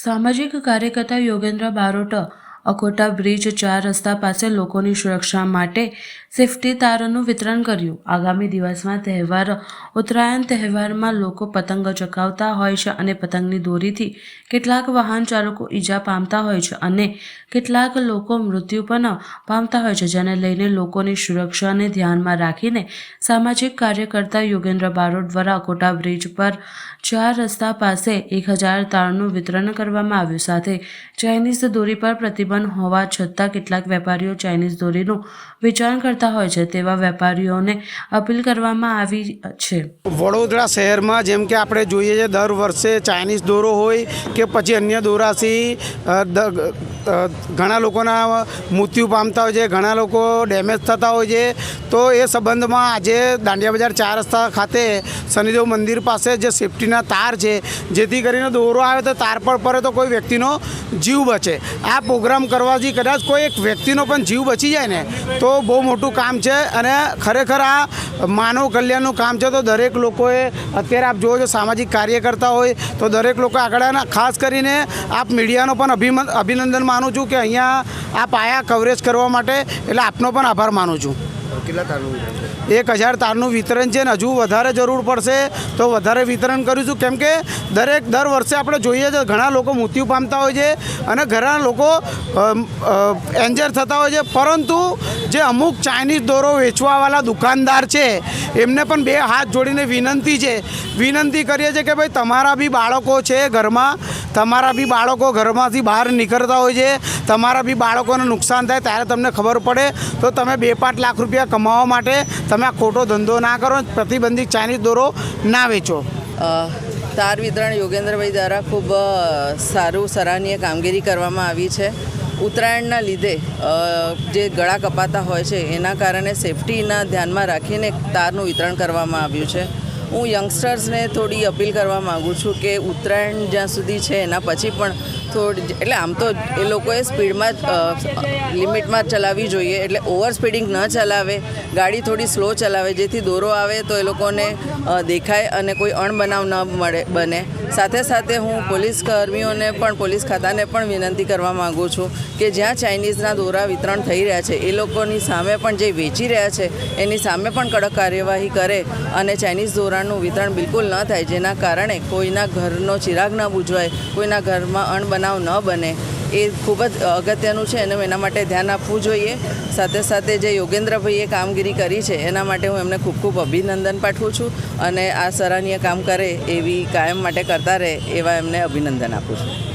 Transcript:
સામાજિક કાર્યકર્તા યોગેન્દ્ર બારોટ અકોટા બ્રિજ 4 રસ્તા પાસે લોકોની સુરક્ષા માટે સેફટી તારનું વિતરણ કર્યું। આગામી દિવસમાં તહેવાર ઉત્તરાયણ તહેવારમાં લોકો પતંગ ચગાવતા હોય છે અને પતંગની દોરીથી કેટલાક વાહન ચાલકો ઈજા પામતા હોય છે અને કેટલાક લોકો મૃત્યુ પણ પામતા હોય છે, જેને લઈને લોકોની સુરક્ષાને ધ્યાનમાં રાખીને સામાજિક કાર્યકર્તા યોગેન્દ્ર બારોટ દ્વારા અકોટા બ્રિજ પર 4 રસ્તા પાસે 1000 તારનું વિતરણ કરવામાં આવ્યું। સાથે ચાઇનીઝ દોરી પર પ્રતિબંધ હોવા છતાં કેટલાક વેપારીઓ ચાઇનીઝ દોરીનું વેચાણ કરતા હોય છે, તેવા વેપારીઓને અપીલ કરવામાં આવી છે। વડોદરા શહેરમાં જેમ કે આપણે જોઈએ છે, દર વર્ષે ચાઇનીઝ દોરો હોય કે પછી અન્ય દોરાથી ઘણા લોકોના મૃત્યુ પામતા હોય છે, ઘણા લોકો ડેમેજ થતા હોય છે। તો એ સંબંધમાં આજે દાંડિયા બજાર 4 રસ્તા ખાતે શનિદેવ મંદિર પાસે જે સેફટીના તાર છે, જેથી કરીને દોરો આવે તો તાર પર પડે તો કોઈ વ્યક્તિનો જીવ બચે। આ પ્રોગ્રામ કરવાથી કદાચ કોઈ એક વ્યક્તિનો પણ જીવ બચી જાય ને તો બહુ મોટું કામ છે અને ખરેખર આ માનવ કલ્યાણનું કામ છે। તો દરેક લોકોએ અત્યારે આપ જુઓ છો, સામાજિક કાર્યકર્તા હોય તો દરેક લોકો આગળ, ખાસ કરીને આપ મીડિયાનો પણ અભિનંદન માનું છું કે અહીંયા આપ આયા કવરેજ કરવા માટે, એટલે આપનો પણ આભાર માનું છું। કેટલા તારનું વિતરણ છે? 1000 તારનું વિતરણ છે ને હજુ વધારે જરૂર પડશે તો વધારે વિતરણ કરીશું, કેમ કે દર વર્ષે આપણે જોઈએ છે ઘણા લોકો મૃત્યુ પામતા હોય છે અને ઘણા લોકો એન્જર થતા હોય છે, પરંતુ જે અમુક ચાઇનીઝ દોરો વેચવાવાળા દુકાનદાર છે એમને પણ 2 હાથ જોડીને વિનંતી કરીએ છીએ કે ભાઈ તમારા બી બાળકો છે ઘરમાં, તમારા બી બાળકો ઘરમાંથી બહાર નીકળતા હોય છે, તમારા બી બાળકોને નુકસાન થાય ત્યારે તમને ખબર પડે તો તમે 2-5 લાખ રૂપિયા કમાવા માટે તમે આ ખોટો ધંધો ના કરો, પ્રતિબંધિત ચાઇનીઝ દોરો ના વેચો। તાર વિતરણ યોગેન્દ્રભાઈ દ્વારા ખૂબ સારું સરાહનીય કામગીરી કરવામાં આવી છે। ઉત્તરાયણના લીધે જે ગળા કપાતા હોય છે એના કારણે સેફટીના ધ્યાનમાં રાખીને તારનું વિતરણ કરવામાં આવ્યું છે। હું યંગસ્ટર્સને થોડી અપીલ કરવા માગું છું કે ઉત્તરાયણ જ્યાં સુધી છે એના પછી પણ એટલે આમ તો એ લોકોએ સ્પીડમાં લિમિટમાં ચલાવવી જોઈએ, એટલે ઓવર સ્પીડિંગ ન ચલાવે, ગાડી થોડી સ્લો ચલાવે, જેથી દોરો આવે તો એ લોકોને દેખાય અને કોઈ અણબનાવ ન બને। સાથે સાથે હું પોલીસ કર્મીઓને પણ, પોલીસ ખાતાને પણ વિનંતી કરવા માગું છું કે જ્યાં ચાઇનીઝના દોરા વિતરણ થઈ રહ્યા છે એ લોકોની સામે પણ, જે વેચી રહ્યા છે એની સામે પણ કડક કાર્યવાહી કરે અને ચાઇનીઝ દોરાનું વિતરણ બિલકુલ ન થાય, જેના કારણે કોઈના ઘરનો ચિરાગ ન બુઝવાય, કોઈના ઘરમાં અણબનાવ ન બને। એ ખૂબ જ અગત્યનું છે અને એના માટે ધ્યાન આપવું જોઈએ। સાથે સાથે જે યોગેન્દ્રભાઈએ કામગીરી કરી છે એના માટે હું એમને ખૂબ ખૂબ અભિનંદન પાઠવું છું અને આ સરાહનીય કામ કરે એવી કાયમ માટે કરતા રહે એવા એમને અભિનંદન આપું છું।